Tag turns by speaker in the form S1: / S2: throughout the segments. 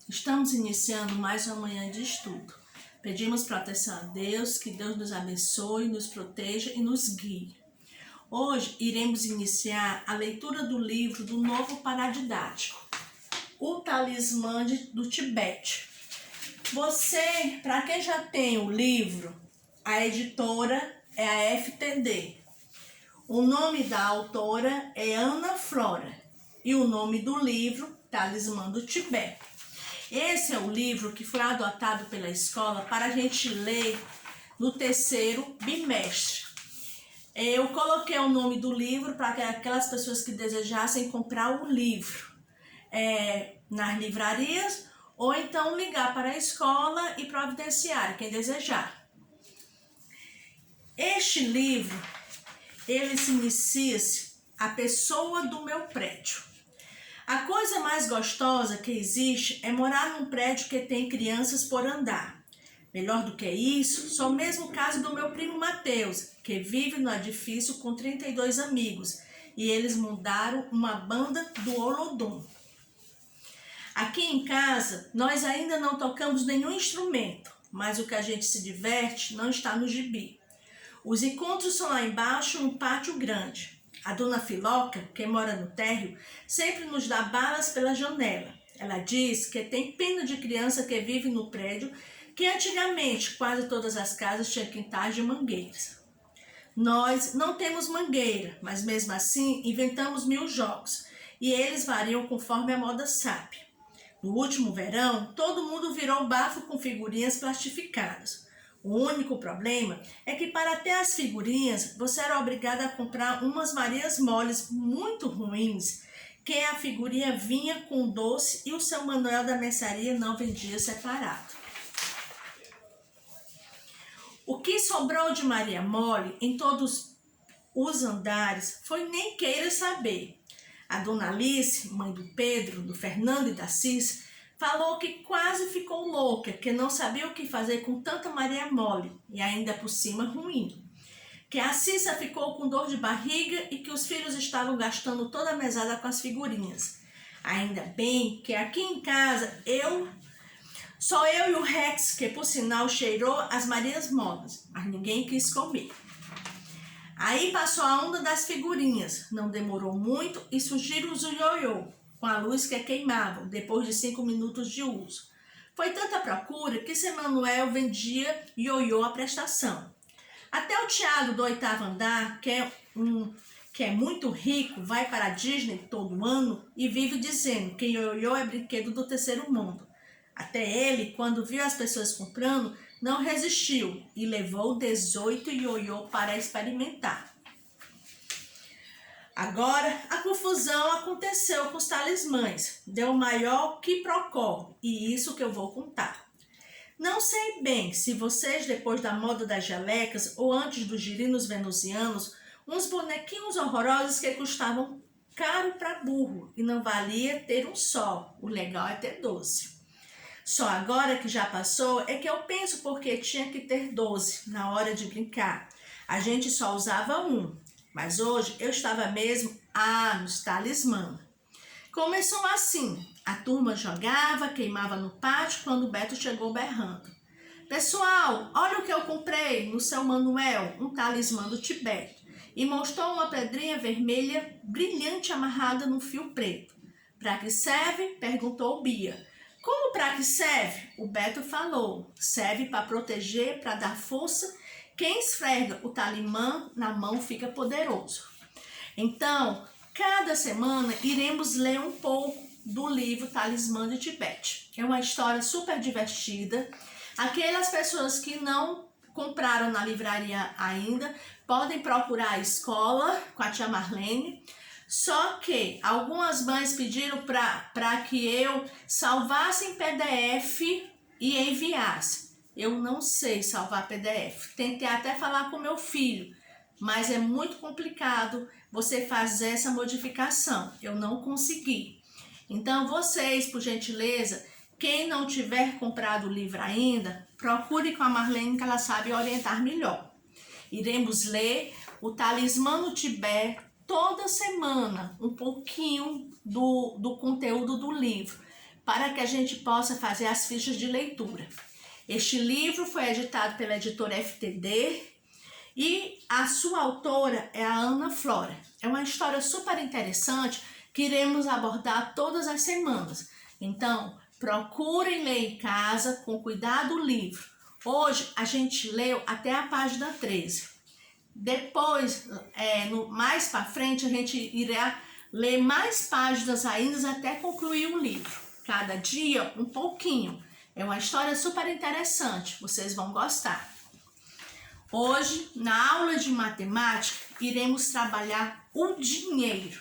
S1: Estamos iniciando mais uma manhã de estudo. Pedimos proteção a Deus, que Deus nos abençoe, nos proteja e nos guie. Hoje iremos iniciar a leitura do livro do Novo Paradidático, O Talismã do Tibete. Você, para quem já tem o livro, a editora é a FTD. O nome da autora é Ana Flora e o nome do livro, Talismã do Tibete. Esse é o livro que foi adotado pela escola para a gente ler no terceiro bimestre. Eu coloquei o nome do livro para aquelas pessoas que desejassem comprar o livro nas livrarias ou então ligar para a escola e providenciar, quem desejar. Este livro, ele se inicia-se a pessoa do meu prédio. A coisa mais gostosa que existe é morar num prédio que tem crianças por andar. Melhor do que isso, só mesmo o caso do meu primo Mateus, que vive no edifício com 32 amigos, e eles mudaram uma banda do Olodum. Aqui em casa, nós ainda não tocamos nenhum instrumento, mas o que a gente se diverte não está no gibi. Os encontros são lá embaixo, num pátio grande. A dona Filoca, que mora no térreo, sempre nos dá balas pela janela. Ela diz que tem pena de criança que vive no prédio, que antigamente quase todas as casas tinham quintais de mangueiras. Nós não temos mangueira, mas mesmo assim inventamos 1000 jogos, e eles variam conforme a moda sabe. No último verão, todo mundo virou bafo com figurinhas plastificadas. O único problema é que para ter as figurinhas, você era obrigado a comprar umas Marias moles muito ruins, que a figurinha vinha com doce e o seu Manuel da mercearia não vendia separado. O que sobrou de Maria mole em todos os andares foi nem queira saber. A dona Alice, mãe do Pedro, do Fernando e da Cis, falou que quase ficou louca, que não sabia o que fazer com tanta Maria mole e ainda por cima ruim. Que a Cissa ficou com dor de barriga e que os filhos estavam gastando toda a mesada com as figurinhas. Ainda bem que aqui em casa só eu e o Rex, que por sinal cheirou as Marias moles, mas ninguém quis comer. Aí passou a onda das figurinhas, não demorou muito e surgiram os ioiô, com a luz que queimavam, depois de 5 minutos de uso. Foi tanta procura que seu Manuel vendia ioiô à prestação. Até o Thiago do 8º andar, que é muito rico, vai para a Disney todo ano e vive dizendo que ioiô é brinquedo do terceiro mundo. Até ele, quando viu as pessoas comprando, não resistiu e levou 18 ioiô para experimentar. Agora, a confusão aconteceu com os talismãs. Deu maior quiprocó, e isso que eu vou contar. Não sei bem se vocês, depois da moda das gelecas ou antes dos girinos venusianos, uns bonequinhos horrorosos que custavam caro para burro e não valia ter um só. O legal é ter 12. Só agora que já passou é que eu penso porque tinha que ter 12 na hora de brincar. A gente só usava um. Mas hoje eu estava mesmo nos talismã. Começou assim, a turma jogava, queimava no pátio quando o Beto chegou berrando. Pessoal, olha o que eu comprei no seu Manuel, um talismã do Tibete. E mostrou uma pedrinha vermelha brilhante amarrada no fio preto. Para que serve? Perguntou Bia. Como para que serve? O Beto falou. Serve para proteger, para dar força. Quem esfrega o talismã na mão fica poderoso. Então, cada semana iremos ler um pouco do livro Talismã do Tibete. É uma história super divertida. Aquelas pessoas que não compraram na livraria ainda, podem procurar a escola com a tia Marlene. Só que algumas mães pediram para que eu salvasse em PDF e enviasse. Eu não sei salvar PDF. Tentei até falar com meu filho, mas é muito complicado você fazer essa modificação. Eu não consegui. Então, vocês, por gentileza, quem não tiver comprado o livro ainda, procure com a Marlene que ela sabe orientar melhor. Iremos ler o Talismã no Tibete toda semana, um pouquinho do conteúdo do livro, para que a gente possa fazer as fichas de leitura. Este livro foi editado pela editora FTD e a sua autora é a Ana Flora. É uma história super interessante que iremos abordar todas as semanas. Então, procurem ler em casa com cuidado o livro. Hoje a gente leu até a página 13. Depois, mais para frente, a gente irá ler mais páginas ainda até concluir o livro. Cada dia um pouquinho. É uma história super interessante, vocês vão gostar. Hoje, na aula de matemática, iremos trabalhar o dinheiro.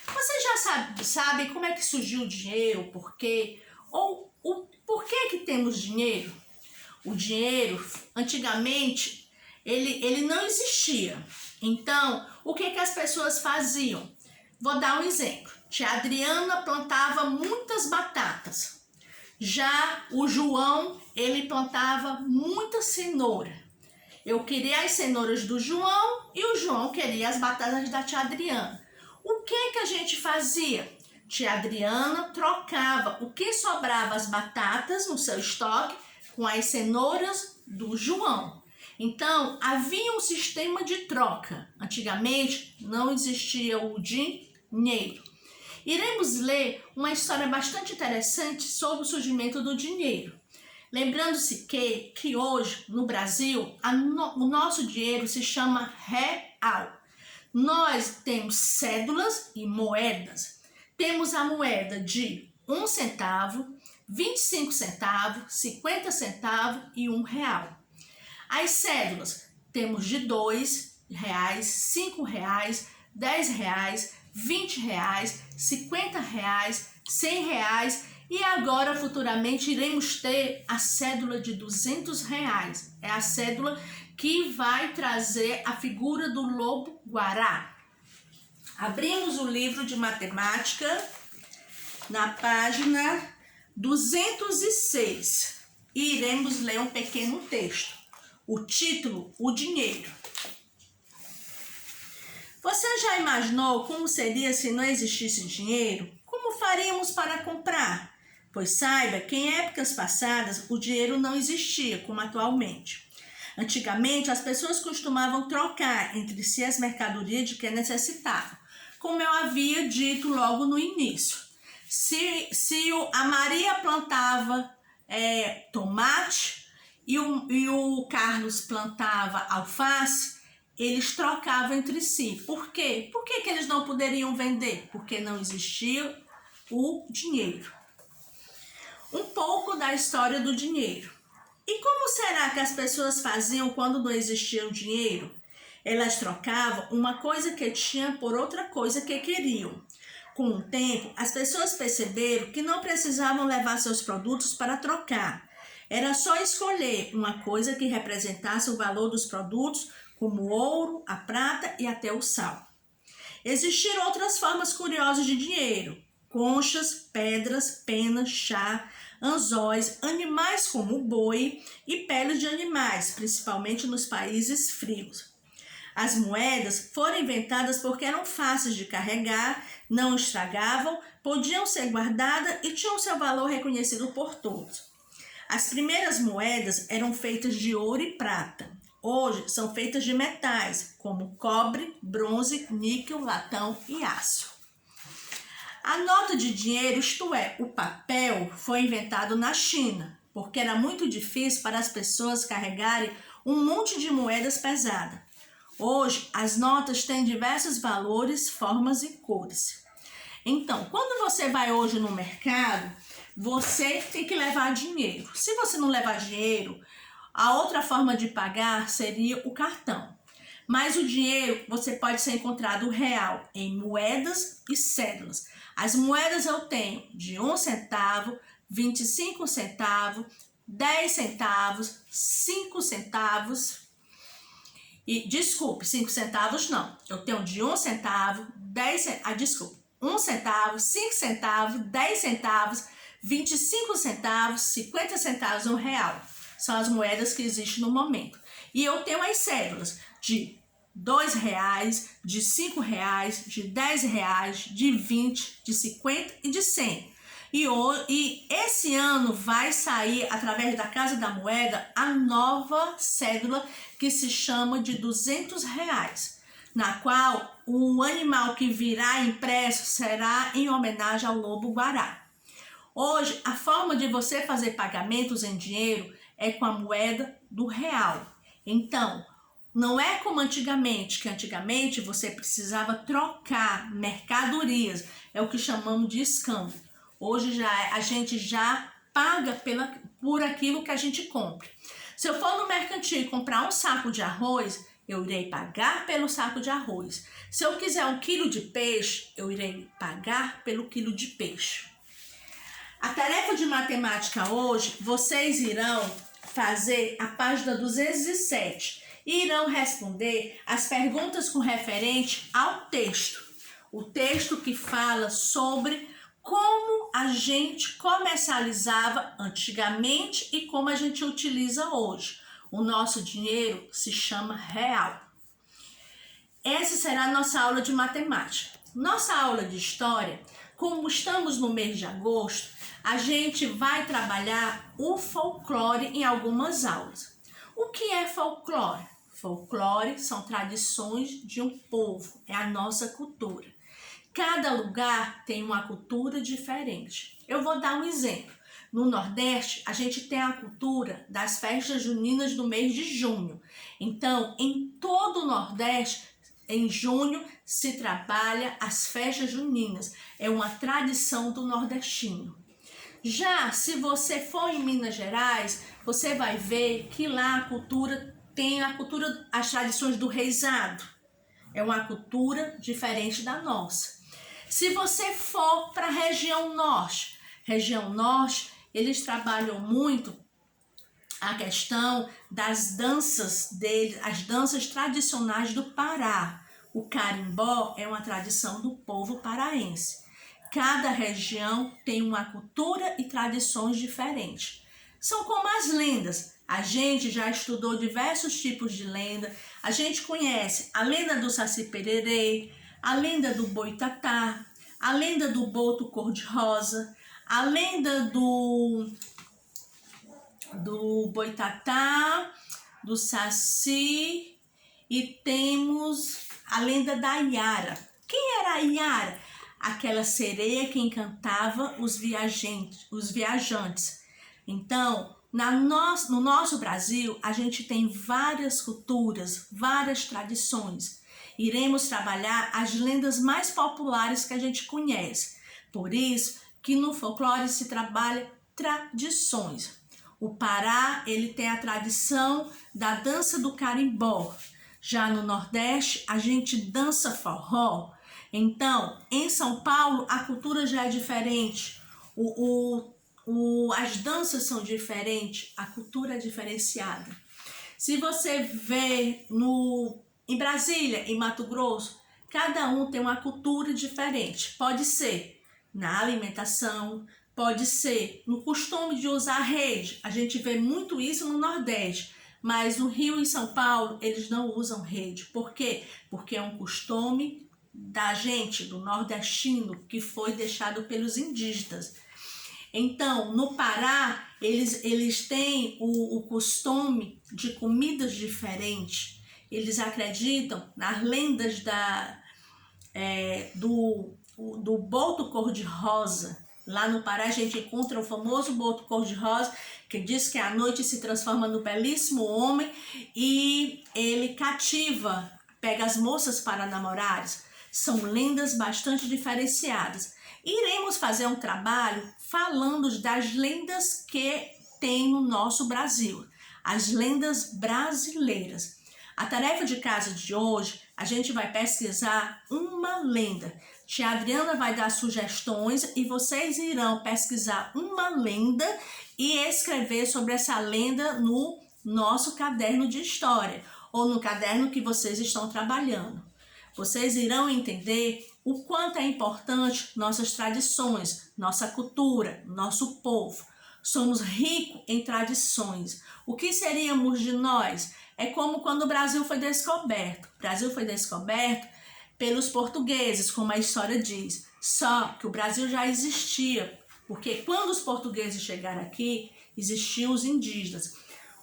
S1: Vocês já sabem como é que surgiu o dinheiro, por quê? Ou o porquê que temos dinheiro? O dinheiro, antigamente, ele não existia. Então, o que as pessoas faziam? Vou dar um exemplo. Tia Adriana plantava muitas batatas. Já o João, ele plantava muita cenoura. Eu queria as cenouras do João e o João queria as batatas da tia Adriana. O que a gente fazia? Tia Adriana trocava o que sobrava as batatas no seu estoque com as cenouras do João. Então, havia um sistema de troca. Antigamente, não existia o dinheiro. Iremos ler uma história bastante interessante sobre o surgimento do dinheiro. Lembrando-se que hoje, no Brasil, o nosso dinheiro se chama real. Nós temos cédulas e moedas. Temos a moeda de 1 centavo, 25 centavos, 50 centavos e R$1. As cédulas temos de R$2, R$5, R$10, R$20, R$50, R$100 e agora futuramente iremos ter a cédula de R$200. É a cédula que vai trazer a figura do lobo-guará. Abrimos o livro de matemática na página 206 e iremos ler um pequeno texto. O título, o dinheiro. Você já imaginou como seria se não existisse dinheiro? Como faríamos para comprar? Pois saiba que em épocas passadas o dinheiro não existia como atualmente. Antigamente as pessoas costumavam trocar entre si as mercadorias de que necessitavam, como eu havia dito logo no início. Se a Maria plantava tomate e o Carlos plantava alface, eles trocavam entre si. Por quê? Por que eles não poderiam vender? Porque não existia o dinheiro. Um pouco da história do dinheiro. E como será que as pessoas faziam quando não existia o dinheiro? Elas trocavam uma coisa que tinham por outra coisa que queriam. Com o tempo, as pessoas perceberam que não precisavam levar seus produtos para trocar. Era só escolher uma coisa que representasse o valor dos produtos, como o ouro, a prata e até o sal. Existiram outras formas curiosas de dinheiro: conchas, pedras, penas, chá, anzóis, animais como o boi e peles de animais, principalmente nos países frios. As moedas foram inventadas porque eram fáceis de carregar, não estragavam, podiam ser guardadas e tinham seu valor reconhecido por todos. As primeiras moedas eram feitas de ouro e prata. Hoje são feitas de metais, como cobre, bronze, níquel, latão e aço. A nota de dinheiro, isto é, o papel, foi inventado na China, porque era muito difícil para as pessoas carregarem um monte de moedas pesadas. Hoje, as notas têm diversos valores, formas e cores. Então, quando você vai hoje no mercado, você tem que levar dinheiro. Se você não levar dinheiro, a outra forma de pagar seria o cartão. Mas o dinheiro, você pode ser encontrado real em moedas e cédulas. As moedas eu tenho de 1 centavo, 25 centavos, 10 centavos, 5 centavos. E, desculpe, 5 centavos não. Eu tenho de 1 centavo, 10 centavos, 1 centavo, 5 centavos, 10 centavos, 25 centavos, 50 centavos, R$1. São as moedas que existem no momento. E eu tenho as cédulas de R$2, de R$5, de R$10, de 20, de 50 e de 100. E esse ano vai sair, através da Casa da Moeda, a nova cédula que se chama de R$200, na qual o animal que virá impresso será em homenagem ao lobo-guará. Hoje, a forma de você fazer pagamentos em dinheiro é com a moeda do real. Então, não é como antigamente, que antigamente você precisava trocar mercadorias, é o que chamamos de escambo. Hoje a gente já paga por aquilo que a gente compra. Se eu for no mercantil comprar um saco de arroz, eu irei pagar pelo saco de arroz. Se eu quiser 1 quilo de peixe, eu irei pagar pelo quilo de peixe. A tarefa de matemática hoje, vocês irão fazer a página 207 e irão responder as perguntas com referente ao texto. O texto que fala sobre como a gente comercializava antigamente e como a gente utiliza hoje. O nosso dinheiro se chama real. Essa será a nossa aula de matemática. Nossa aula de história, como estamos no mês de agosto, a gente vai trabalhar o folclore em algumas aulas. O que é folclore? Folclore são tradições de um povo, é a nossa cultura. Cada lugar tem uma cultura diferente. Eu vou dar um exemplo. No Nordeste, a gente tem a cultura das festas juninas do mês de junho. Então, em todo o Nordeste, em junho, se trabalha as festas juninas. É uma tradição do nordestino. Já se você for em Minas Gerais, você vai ver que lá a cultura tem as tradições do reisado. É uma cultura diferente da nossa. Se você for para a região norte, eles trabalham muito a questão das danças deles, as danças tradicionais do Pará. O carimbó é uma tradição do povo paraense. Cada região tem uma cultura e tradições diferentes. São como as lendas. A gente já estudou diversos tipos de lenda. A gente conhece a lenda do Saci-Pererê, a lenda do Boitatá, a lenda do Boto Cor-de-Rosa, a lenda do Boitatá, do Saci, e temos a lenda da Iara. Quem era a Iara? Aquela sereia que encantava os viajantes. Então, no nosso Brasil, a gente tem várias culturas, várias tradições. Iremos trabalhar as lendas mais populares que a gente conhece. Por isso que no folclore se trabalha tradições. O Pará, ele tem a tradição da dança do carimbó. Já no Nordeste, a gente dança forró. Então, em São Paulo, a cultura já é diferente. As danças são diferentes, a cultura é diferenciada. Se você vê em Brasília, em Mato Grosso, cada um tem uma cultura diferente. Pode ser na alimentação, pode ser no costume de usar rede. A gente vê muito isso no Nordeste, mas no Rio e São Paulo eles não usam rede. Por quê? Porque é um costume da gente, do nordestino, que foi deixado pelos indígenas. Então, no Pará, eles têm o costume de comidas diferentes. Eles acreditam nas lendas do boto cor-de-rosa. Lá no Pará a gente encontra o famoso boto cor-de-rosa, que diz que à noite se transforma no belíssimo homem e ele pega as moças para namorar. São lendas bastante diferenciadas. Iremos fazer um trabalho falando das lendas que tem no nosso Brasil, as lendas brasileiras. A tarefa de casa de hoje, a gente vai pesquisar uma lenda. Tia Adriana vai dar sugestões e vocês irão pesquisar uma lenda e escrever sobre essa lenda no nosso caderno de história ou no caderno que vocês estão trabalhando. Vocês irão entender o quanto é importante nossas tradições, nossa cultura, nosso povo. Somos ricos em tradições. O que seríamos de nós? É como quando o Brasil foi descoberto. O Brasil foi descoberto pelos portugueses, como a história diz. Só que o Brasil já existia Porque quando os portugueses chegaram aqui, existiam os indígenas.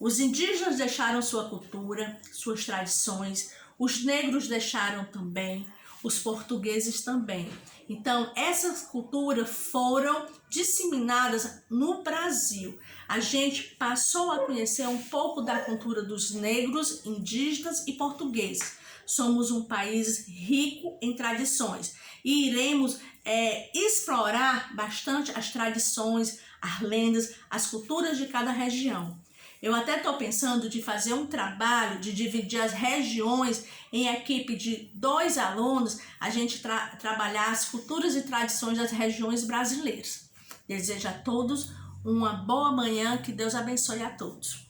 S1: Os indígenas deixaram sua cultura, suas tradições, os negros deixaram também, os portugueses também. Então, essas culturas foram disseminadas no Brasil. A gente passou a conhecer um pouco da cultura dos negros, indígenas e portugueses. Somos um país rico em tradições e iremos explorar bastante as tradições, as lendas, as culturas de cada região. Eu até estou pensando de fazer um trabalho de dividir as regiões em equipe de 2 alunos, a gente trabalhar as culturas e tradições das regiões brasileiras. Desejo a todos uma boa manhã, que Deus abençoe a todos.